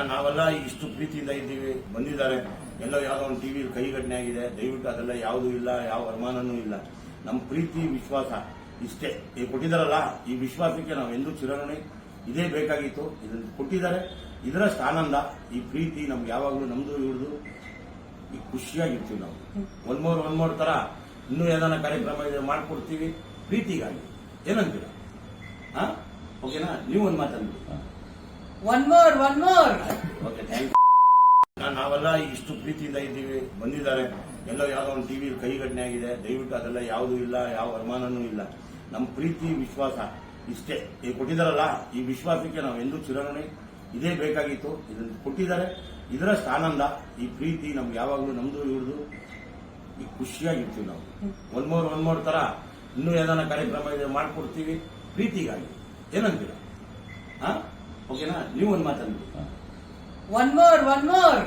ನಾವೆಲ್ಲ ಇಷ್ಟು ಪ್ರೀತಿಯಿಂದ ಇದ್ದೀವಿ, ಬಂದಿದ್ದಾರೆ. ಎಲ್ಲೋ ಯಾವುದೋ ಒಂದು ಟಿವಿಲಿ ಕೈ ಘಟನೆ ಆಗಿದೆ, ದಯವಿಟ್ಟು ಅದೆಲ್ಲ ಯಾವುದೂ ಇಲ್ಲ, ಯಾವ ಅನುಮಾನನೂ ಇಲ್ಲ. ನಮ್ಮ ಪ್ರೀತಿ ವಿಶ್ವಾಸ ಇಷ್ಟೇ. ಈಗ ಕೊಟ್ಟಿದ್ದಾರಲ್ಲ, ಈ ವಿಶ್ವಾಸಕ್ಕೆ ನಾವು ಎಂದೂ ಚಿರಋಣಿ. ಇದೇ ಬೇಕಾಗಿತ್ತು, ಇದನ್ನು ಕೊಟ್ಟಿದ್ದಾರೆ. ಇದರಷ್ಟು ಆನಂದ, ಈ ಪ್ರೀತಿ ನಮ್ಗೆ ಯಾವಾಗಲೂ ನಮ್ದು ಇವ್ರದು ಈಗ ಖುಷಿಯಾಗಿರ್ತೀವಿ ನಾವು. ಒನ್ ಮೋರ್ ತರ ಇನ್ನೂ ಏನಾನ ಕಾರ್ಯಕ್ರಮ ಇದೆ ಮಾಡ್ಕೊಡ್ತೀವಿ ಪ್ರೀತಿಗಾಗಿ. ಏನಂತೀರಾ? ಓಕೆನಾ? ನೀವು ಒಂದು ಮಾತಾಡ್ತೀವಿ. One more okay, thank you. ನಾವೆಲ್ಲ ಇಷ್ಟು ಪ್ರೀತಿಯಿಂದ ಇದ್ದೀವಿ, ಬಂದಿದ್ದಾರೆ. ಎಲ್ಲೋ ಯಾವುದೋ ಒಂದು ಟಿವಿಲಿ ಕೈ ಘಟನೆ ಆಗಿದೆ, ದಯವಿಟ್ಟು ಅದೆಲ್ಲ ಯಾವುದೂ ಇಲ್ಲ, ಯಾವ ಅನುಮಾನನೂ ಇಲ್ಲ. ನಮ್ಮ ಪ್ರೀತಿ ವಿಶ್ವಾಸ ಇಷ್ಟೇ. ಈಗ ಕೊಟ್ಟಿದ್ದಾರಲ್ಲ, ಈ ವಿಶ್ವಾಸಕ್ಕೆ ನಾವು ಎಂದೂ ಚಿರಋಣಿ. ಇದೇ ಬೇಕಾಗಿತ್ತು, ಇದನ್ನು ಕೊಟ್ಟಿದ್ದಾರೆ. ಇದರಷ್ಟು ಆನಂದ, ಈ ಪ್ರೀತಿ ನಮ್ಗೆ ಯಾವಾಗಲೂ ನಮ್ದು ಇವ್ರದು ಈಗ ಖುಷಿಯಾಗಿರ್ತೀವಿ ನಾವು. ಒನ್ ಮೋರ್ ತರ ಇನ್ನೂ ಏನಾನ ಕಾರ್ಯಕ್ರಮ ಇದೆ ಮಾಡ್ಕೊಡ್ತೀವಿ ಪ್ರೀತಿಗಾಗಿ. ಏನಂತೀರಾ? ಓಕೆನಾ? ನೀವು ಒಂದು ಮಾತಾಡ್ತೀವಿ. One more